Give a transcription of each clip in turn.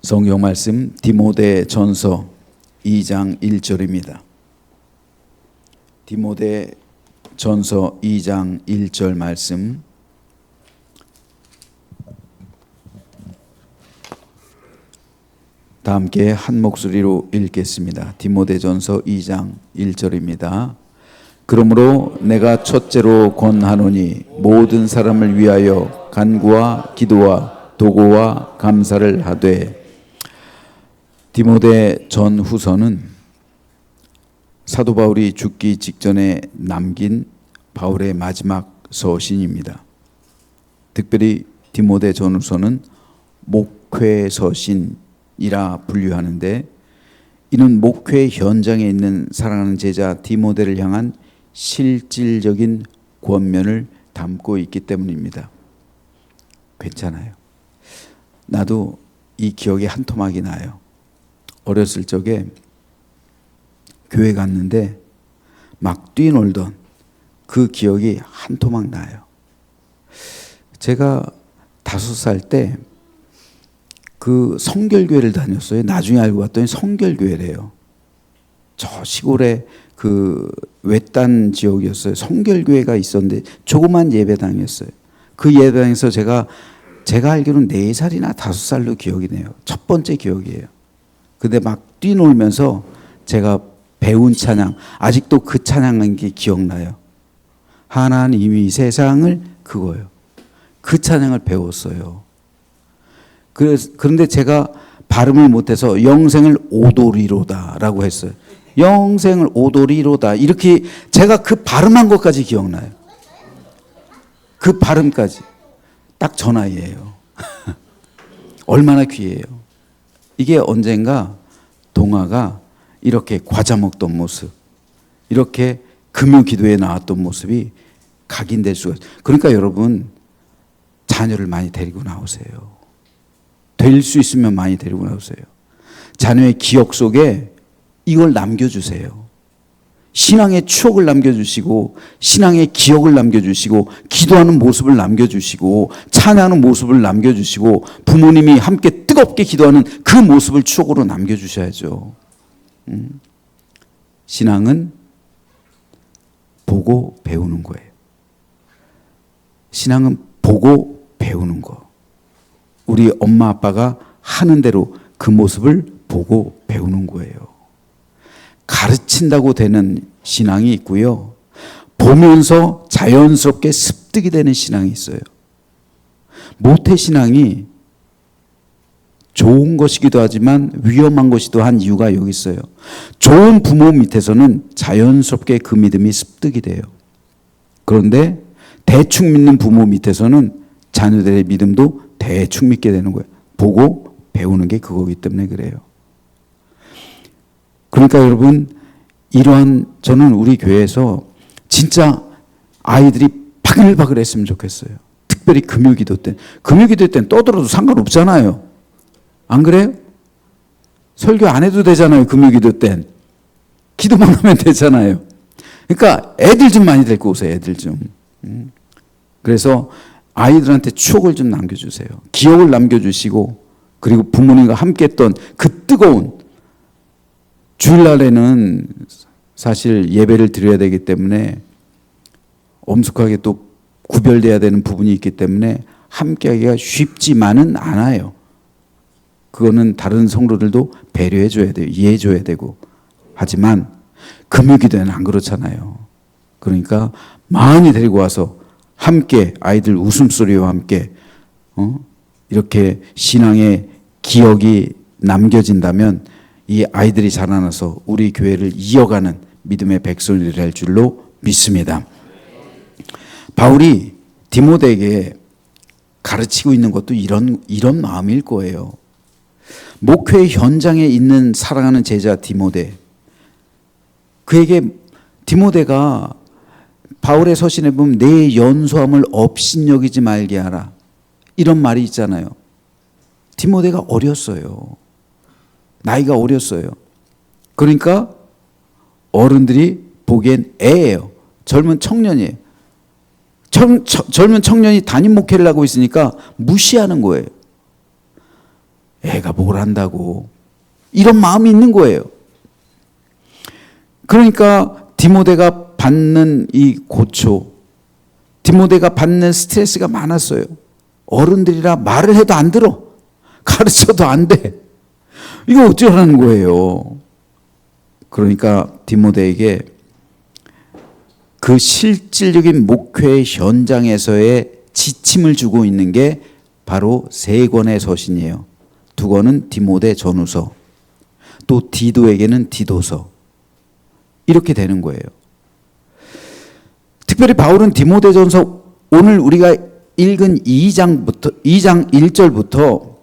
성경 말씀 디모데 전서 2장 1절입니다. 디모데 전서 2장 1절 말씀 다 함께 한 목소리로 읽겠습니다. 디모데 전서 2장 1절입니다. 그러므로 내가 첫째로 권하노니 모든 사람을 위하여 간구와 기도와 도고와 감사를 하되. 디모데 전후서는 사도 바울이 죽기 직전에 남긴 바울의 마지막 서신입니다. 특별히 디모데 전후서는 목회서신이라 분류하는데, 이는 목회 현장에 있는 사랑하는 제자 디모데를 향한 실질적인 권면을 담고 있기 때문입니다. 괜찮아요. 나도 이 기억이 한 토막이 나요. 어렸을 적에 교회 갔는데 막 뛰놀던 그 기억이 한 토막 나요. 제가 5살 때 그 성결교회를 다녔어요. 나중에 알고 봤더니 성결교회래요. 저 시골에 그 외딴 지역이었어요. 성결교회가 있었는데 조그만 예배당이었어요. 그 예배당에서 제가 알기로는 4살이나 5살로 기억이 나요. 첫 번째 기억이에요. 근데 막 뛰놀면서 제가 배운 찬양, 아직도 그 찬양한 게 기억나요. 하나님이 세상을, 그거예요. 그 찬양을 배웠어요. 그런데 제가 발음을 못해서 영생을 오도리로다라고 했어요. 영생을 오도리로다, 이렇게 제가 그 발음한 것까지 기억나요. 그 발음까지. 딱 저 나이예요. 얼마나 귀해요. 이게 언젠가 동화가 이렇게 과자 먹던 모습, 이렇게 금요 기도에 나왔던 모습이 각인될 수가 있어요. 그러니까 여러분, 자녀를 많이 데리고 나오세요. 될 수 있으면 많이 데리고 나오세요. 자녀의 기억 속에 이걸 남겨주세요. 신앙의 추억을 남겨주시고, 신앙의 기억을 남겨주시고, 기도하는 모습을 남겨주시고, 찬양하는 모습을 남겨주시고, 부모님이 함께 뜨겁게 기도하는 그 모습을 추억으로 남겨주셔야죠. 신앙은 보고 배우는 거예요. 신앙은 보고 배우는 거. 우리 엄마 아빠가 하는 대로 그 모습을 보고 배우는 거예요. 가르친다고 되는 신앙이 있고요, 보면서 자연스럽게 습득이 되는 신앙이 있어요. 모태신앙이 좋은 것이기도 하지만 위험한 것이기도 한 이유가 여기 있어요. 좋은 부모 밑에서는 자연스럽게 그 믿음이 습득이 돼요. 그런데 대충 믿는 부모 밑에서는 자녀들의 믿음도 대충 믿게 되는 거예요. 보고 배우는 게 그거기 때문에 그래요. 그러니까 여러분, 저는 우리 교회에서 진짜 아이들이 바글바글 했으면 좋겠어요. 특별히 금요기도 때. 금요기도 때는 떠들어도 상관없잖아요. 안 그래요? 설교 안 해도 되잖아요. 금요기도 땐. 기도만 하면 되잖아요. 그러니까 애들 좀 많이 데리고 오세요. 애들 좀. 그래서 아이들한테 추억을 좀 남겨주세요. 기억을 남겨주시고, 그리고 부모님과 함께 했던 그 뜨거운, 주일날에는 사실 예배를 드려야 되기 때문에 엄숙하게 또 구별돼야 되는 부분이 있기 때문에 함께하기가 쉽지만은 않아요. 그거는 다른 성도들도 배려해 줘야 돼요. 이해해 줘야 되고. 하지만 금요기도에는 안 그렇잖아요. 그러니까 많이 데리고 와서 함께 아이들 웃음소리와 함께 이렇게 신앙의 기억이 남겨진다면 이 아이들이 자라나서 우리 교회를 이어가는 믿음의 백성이 될 줄로 믿습니다. 바울이 디모데에게 가르치고 있는 것도 이런 마음일 거예요. 목회 현장에 있는 사랑하는 제자 디모데, 그에게 디모데가 바울의 서신에 보면 내 연소함을 업신여기지 말게 하라, 이런 말이 있잖아요. 디모데가 어렸어요. 나이가 어렸어요. 그러니까 어른들이 보기엔 애예요. 젊은 청년이에요. 젊은 청년이 담임 목회를 하고 있으니까 무시하는 거예요. 애가 뭘 한다고. 이런 마음이 있는 거예요. 그러니까 디모데가 받는 이 고초, 디모데가 받는 스트레스가 많았어요. 어른들이라 말을 해도 안 들어. 가르쳐도 안 돼. 이거 어쩌라는 거예요. 그러니까 디모데에게 그 실질적인 목회 현장에서의 지침을 주고 있는 게 바로 3권의 서신이에요. 2권은 디모데 전후서, 또 디도에게는 디도서. 이렇게 되는 거예요. 특별히 바울은 디모데전서 오늘 우리가 읽은 2장 1절부터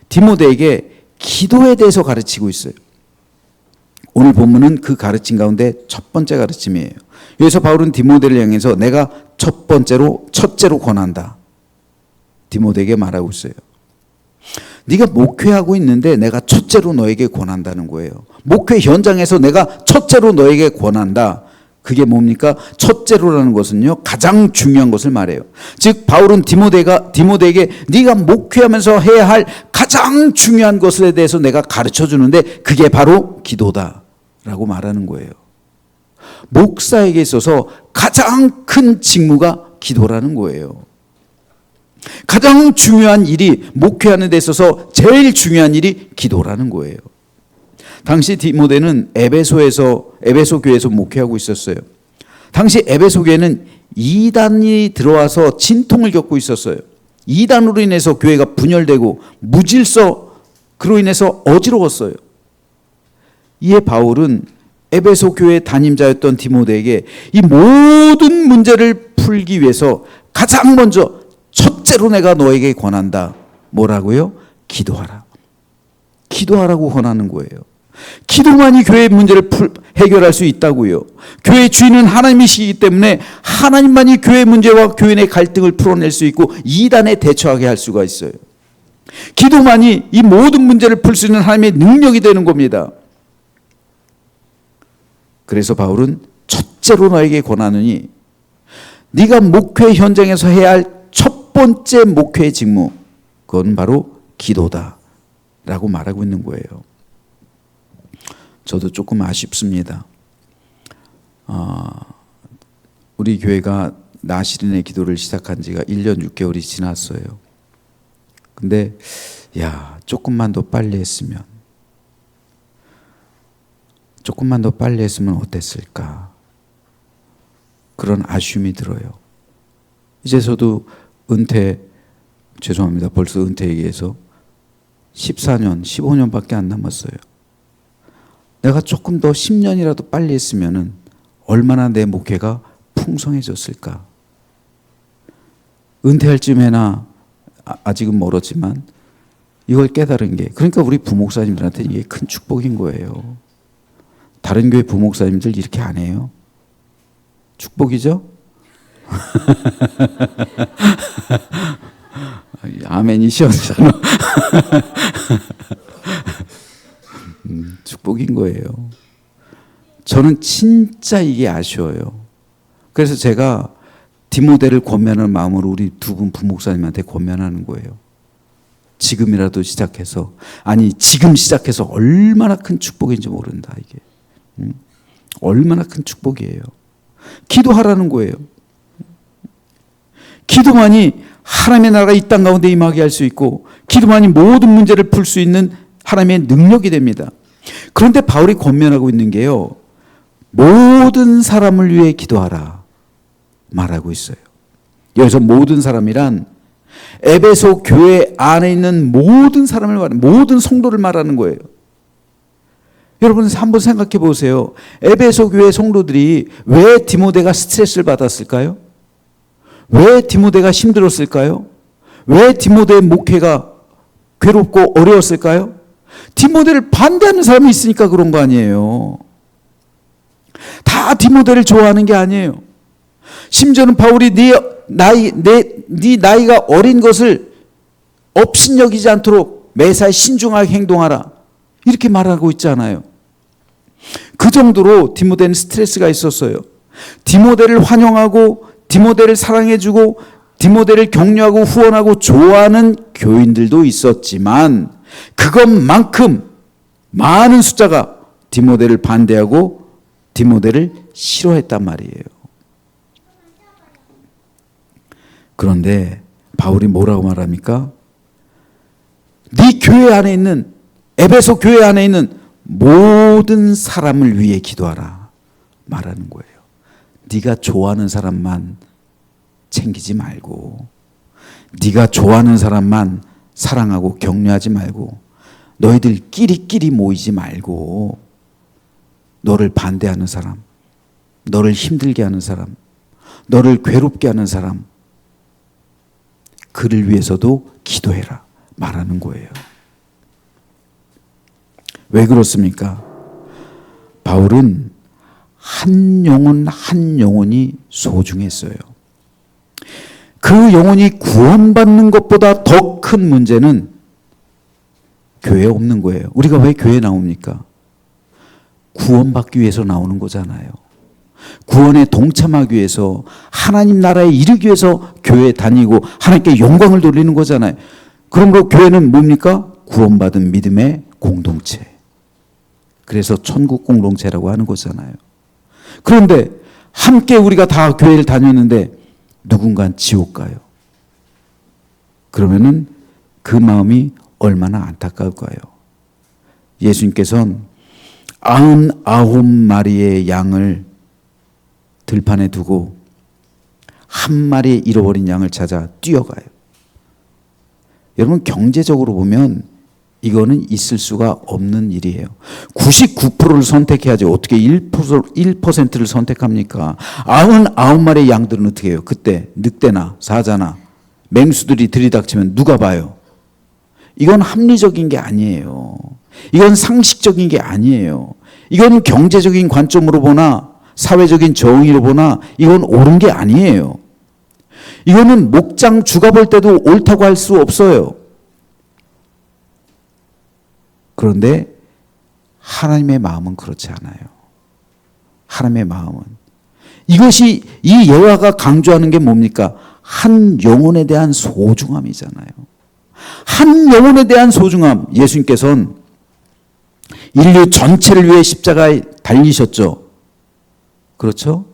디모데에게 기도에 대해서 가르치고 있어요. 오늘 본문은 그 가르침 가운데 첫 번째 가르침이에요. 여기서 바울은 디모데를 향해서 내가 첫째로 권한다. 디모데에게 말하고 있어요. 네가 목회하고 있는데 내가 첫째로 너에게 권한다는 거예요. 목회 현장에서 내가 첫째로 너에게 권한다. 그게 뭡니까? 첫째로라는 것은요, 가장 중요한 것을 말해요. 즉 바울은 디모데에게 네가 목회하면서 해야 할 가장 중요한 것에 대해서 내가 가르쳐 주는데 그게 바로 기도다라고 말하는 거예요. 목사에게 있어서 가장 큰 직무가 기도라는 거예요. 가장 중요한 일이, 목회하는 데 있어서 제일 중요한 일이 기도라는 거예요. 당시 디모데는 에베소 교회에서 목회하고 있었어요. 당시 에베소 교회는 이단이 들어와서 진통을 겪고 있었어요. 이단으로 인해서 교회가 분열되고 무질서, 그로 인해서 어지러웠어요. 이에 바울은 에베소 교회 담임자였던 디모데에게 이 모든 문제를 풀기 위해서 가장 먼저 첫째로 내가 너에게 권한다. 뭐라고요? 기도하라. 기도하라고 권하는 거예요. 기도만이 교회의 문제를 해결할 수 있다고요. 교회의 주인은 하나님이시기 때문에 하나님만이 교회의 문제와 교회 내 갈등을 풀어낼 수 있고 이단에 대처하게 할 수가 있어요. 기도만이 이 모든 문제를 풀 수 있는 하나님의 능력이 되는 겁니다. 그래서 바울은 첫째로 너에게 권하느니 네가 목회 현장에서 해야 할 첫 번째 목회의 직무, 그건 바로 기도다 라고 말하고 있는 거예요. 저도 조금 아쉽습니다. 우리 교회가 나시린의 기도를 시작한 지가 1년 6개월이 지났어요. 근데 조금만 더 빨리 했으면 어땠을까? 그런 아쉬움이 들어요. 이제 저도 벌써 은퇴 얘기해서 14년, 15년밖에 안 남았어요. 내가 조금 더 10년이라도 빨리 했으면 얼마나 내 목회가 풍성해졌을까. 은퇴할 쯤에나, 아직은 멀었지만 이걸 깨달은 게, 그러니까 우리 부목사님들한테 이게 큰 축복인 거예요. 다른 교회 부목사님들 이렇게 안 해요. 축복이죠? 아멘이 시원하잖아. 축복인 거예요. 저는 진짜 이게 아쉬워요. 그래서 제가 디모데를 권면하는 마음으로 우리 두 분 부목사님한테 권면하는 거예요. 지금이라도 시작해서, 지금 시작해서 얼마나 큰 축복인지 모른다, 이게. 얼마나 큰 축복이에요. 기도하라는 거예요. 기도만이 하나님의 나라가 이 땅 가운데 임하게 할 수 있고, 기도만이 모든 문제를 풀 수 있는 하나님의 능력이 됩니다. 그런데 바울이 권면하고 있는 게요, 모든 사람을 위해 기도하라 말하고 있어요. 여기서 모든 사람이란 에베소 교회 안에 있는 모든 사람을 말하는, 모든 성도를 말하는 거예요. 여러분 한번 생각해 보세요. 에베소 교회 성도들이 왜 디모데가 스트레스를 받았을까요? 왜 디모데가 힘들었을까요? 왜 디모데의 목회가 괴롭고 어려웠을까요? 디모데를 반대하는 사람이 있으니까 그런 거 아니에요. 다 디모데를 좋아하는 게 아니에요. 심지어는 바울이 네 나이가 어린 것을 업신여기지 않도록 매사에 신중하게 행동하라, 이렇게 말하고 있잖아요. 그 정도로 디모데는 스트레스가 있었어요. 디모데를 환영하고 디모데를 사랑해주고 디모데를 격려하고 후원하고 좋아하는 교인들도 있었지만 그것만큼 많은 숫자가 디모데를 반대하고 디모데를 싫어했단 말이에요. 그런데 바울이 뭐라고 말합니까? 네 교회 안에 있는, 에베소 교회 안에 있는 모든 사람을 위해 기도하라 말하는 거예요. 네가 좋아하는 사람만 챙기지 말고, 네가 좋아하는 사람만 사랑하고 격려하지 말고, 너희들끼리 모이지 말고, 너를 반대하는 사람, 너를 힘들게 하는 사람, 너를 괴롭게 하는 사람, 그를 위해서도 기도해라 말하는 거예요. 왜 그렇습니까? 바울은 한 영혼 한 영혼이 소중했어요. 그 영혼이 구원받는 것보다 더 큰 문제는 교회에 없는 거예요. 우리가 왜 교회에 나옵니까? 구원받기 위해서 나오는 거잖아요. 구원에 동참하기 위해서, 하나님 나라에 이르기 위해서 교회에 다니고 하나님께 영광을 돌리는 거잖아요. 그러므로 교회는 뭡니까? 구원받은 믿음의 공동체. 그래서 천국 공동체라고 하는 거잖아요. 그런데 함께 우리가 다 교회를 다녔는데 누군가는 지옥 가요. 그러면은 그 마음이 얼마나 안타까울까요? 예수님께서는 99마리의 양을 들판에 두고 한 마리의 잃어버린 양을 찾아 뛰어가요. 여러분, 경제적으로 보면 이거는 있을 수가 없는 일이에요. 99%를 선택해야지 어떻게 1%를 선택합니까? 99마리의 양들은 어떻게 해요? 그때 늑대나 사자나 맹수들이 들이닥치면 누가 봐요? 이건 합리적인 게 아니에요. 이건 상식적인 게 아니에요. 이건 경제적인 관점으로 보나 사회적인 정의로 보나 이건 옳은 게 아니에요. 이거는 목장 주가 볼 때도 옳다고 할 수 없어요. 그런데 하나님의 마음은 그렇지 않아요. 하나님의 마음은, 이것이, 이 여호와가 강조하는 게 뭡니까? 한 영혼에 대한 소중함이잖아요. 한 영혼에 대한 소중함. 예수님께서는 인류 전체를 위해 십자가에 달리셨죠. 그렇죠?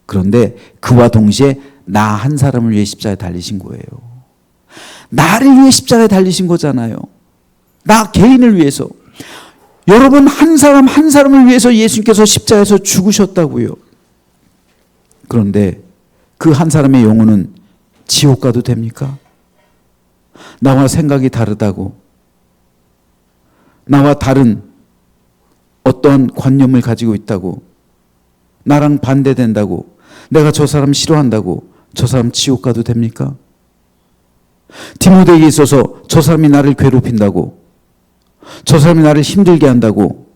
그런데 그와 동시에 나 한 사람을 위해 십자가에 달리신 거예요. 나를 위해 십자가에 달리신 거잖아요. 나 개인을 위해서. 여러분, 한 사람 한 사람을 위해서 예수님께서 십자가에서 죽으셨다고요. 그런데 그 한 사람의 영혼은 지옥 가도 됩니까? 나와 생각이 다르다고, 나와 다른 어떠한 관념을 가지고 있다고, 나랑 반대된다고, 내가 저 사람 싫어한다고 저 사람 지옥 가도 됩니까? 디모데에게 있어서 저 사람이 나를 괴롭힌다고, 저 사람이 나를 힘들게 한다고,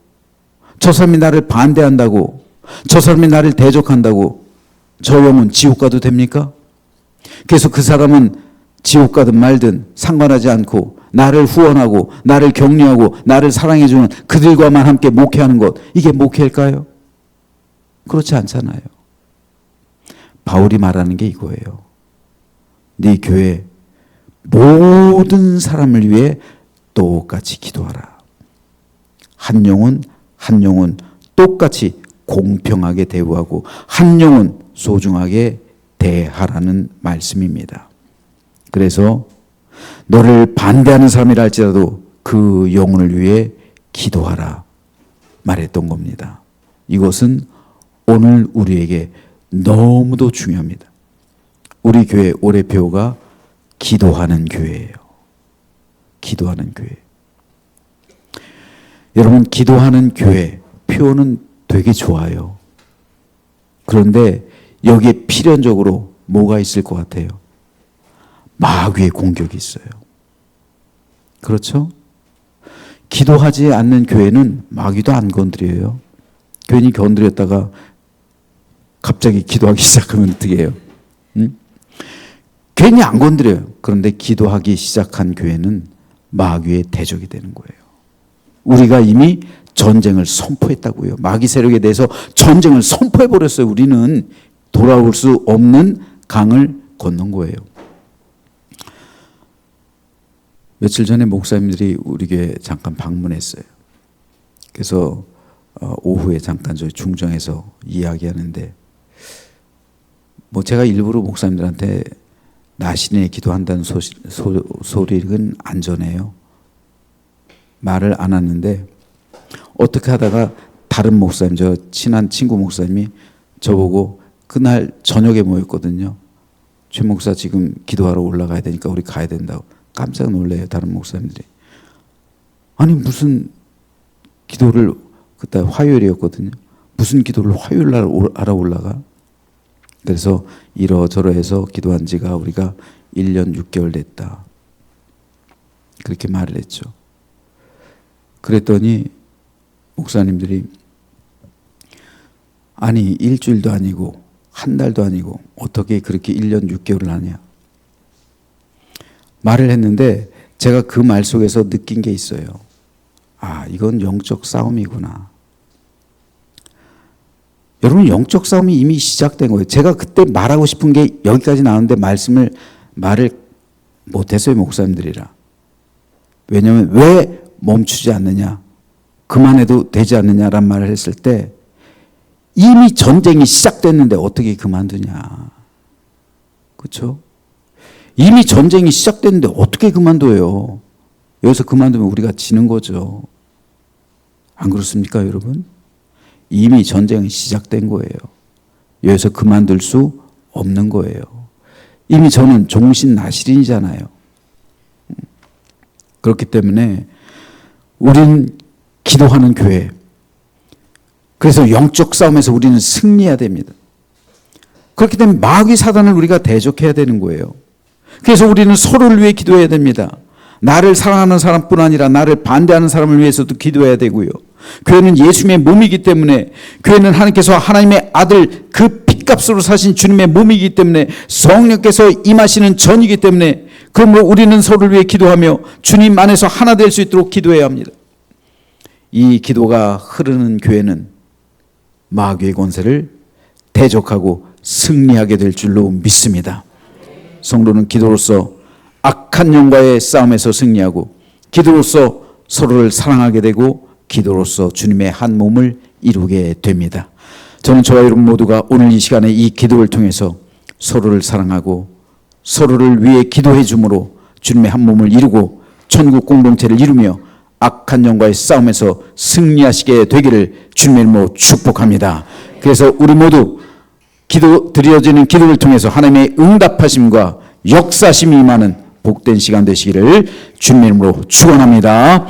저 사람이 나를 반대한다고, 저 사람이 나를 대적한다고 저 영혼 지옥 가도 됩니까? 그래서 그 사람은 지옥 가든 말든 상관하지 않고 나를 후원하고 나를 격려하고 나를 사랑해주는 그들과만 함께 목회하는 것, 이게 목회일까요? 그렇지 않잖아요. 바울이 말하는 게 이거예요. 네 교회 모든 사람을 위해 똑같이 기도하라. 한 영혼 한 영혼 똑같이 공평하게 대우하고 한 영혼 소중하게 대하라는 말씀입니다. 그래서 너를 반대하는 사람이라 할지라도 그 영혼을 위해 기도하라 말했던 겁니다. 이것은 오늘 우리에게 너무도 중요합니다. 우리 교회 올해 표가 기도하는 교회예요. 기도하는 교회. 여러분, 기도하는 교회 표는 되게 좋아요. 그런데 여기에 필연적으로 뭐가 있을 것 같아요? 마귀의 공격이 있어요. 그렇죠? 기도하지 않는 교회는 마귀도 안 건드려요. 괜히 건드렸다가 갑자기 기도하기 시작하면 어떻게 해요? 응? 괜히 안 건드려요. 그런데 기도하기 시작한 교회는 마귀의 대적이 되는 거예요. 우리가 이미 전쟁을 선포했다고요. 마귀 세력에 대해서 전쟁을 선포해버렸어요. 우리는 돌아올 수 없는 강을 건넌 거예요. 며칠 전에 목사님들이 우리 교회 잠깐 방문했어요. 그래서 오후에 잠깐 저희 중정에서 이야기하는데, 뭐 제가 일부러 목사님들한테 나신에 기도한다는 소리는 안 전해요. 말을 안 하는데, 어떻게 하다가 다른 목사님, 저 친한 친구 목사님이 저보고 그날 저녁에 모였거든요. 최 목사 지금 기도하러 올라가야 되니까 우리 가야 된다고. 깜짝 놀래요, 다른 목사님들이. 아니 무슨 기도를, 그때 화요일이었거든요. 무슨 기도를 화요일 날 하러 올라가? 그래서 이러저러해서 기도한 지가 우리가 1년 6개월 됐다. 그렇게 말을 했죠. 그랬더니 목사님들이 아니 일주일도 아니고 한 달도 아니고 어떻게 그렇게 1년 6개월을 하냐 말을 했는데, 제가 그 말 속에서 느낀 게 있어요. 아, 이건 영적 싸움이구나. 여러분, 영적 싸움이 이미 시작된 거예요. 제가 그때 말하고 싶은 게 여기까지 나오는데 말을 못했어요, 목사님들이라. 왜냐하면 왜 멈추지 않느냐, 그만해도 되지 않느냐란 말을 했을 때 이미 전쟁이 시작됐는데 어떻게 그만두냐. 그렇죠? 이미 전쟁이 시작됐는데 어떻게 그만둬요? 여기서 그만두면 우리가 지는 거죠. 안 그렇습니까, 여러분? 이미 전쟁이 시작된 거예요. 여기서 그만둘 수 없는 거예요. 이미 저는 종신나실인이잖아요. 그렇기 때문에 우리는 기도하는 교회, 그래서 영적 싸움에서 우리는 승리해야 됩니다. 그렇기 때문에 마귀 사단을 우리가 대적해야 되는 거예요. 그래서 우리는 서로를 위해 기도해야 됩니다. 나를 사랑하는 사람뿐 아니라 나를 반대하는 사람을 위해서도 기도해야 되고요. 교회는 예수님의 몸이기 때문에, 교회는 하나님께서 하나님의 아들 그 핏값으로 사신 주님의 몸이기 때문에, 성령께서 임하시는 전이기 때문에, 그러므로 우리는 서로를 위해 기도하며 주님 안에서 하나 될 수 있도록 기도해야 합니다. 이 기도가 흐르는 교회는 마귀의 권세를 대적하고 승리하게 될 줄로 믿습니다. 성도는 기도로서 악한 영과의 싸움에서 승리하고, 기도로서 서로를 사랑하게 되고, 기도로서 주님의 한 몸을 이루게 됩니다. 저는 저와 여러분 모두가 오늘 이 시간에 이 기도를 통해서 서로를 사랑하고 서로를 위해 기도해 줌으로 주님의 한 몸을 이루고 천국 공동체를 이루며 악한 영과의 싸움에서 승리하시게 되기를 주님의 이름으로 축복합니다. 그래서 우리 모두 드려지는 기도를 통해서 하나님의 응답하심과 역사심이 임하는 복된 시간 되시기를 주님의 이름으로 축원합니다.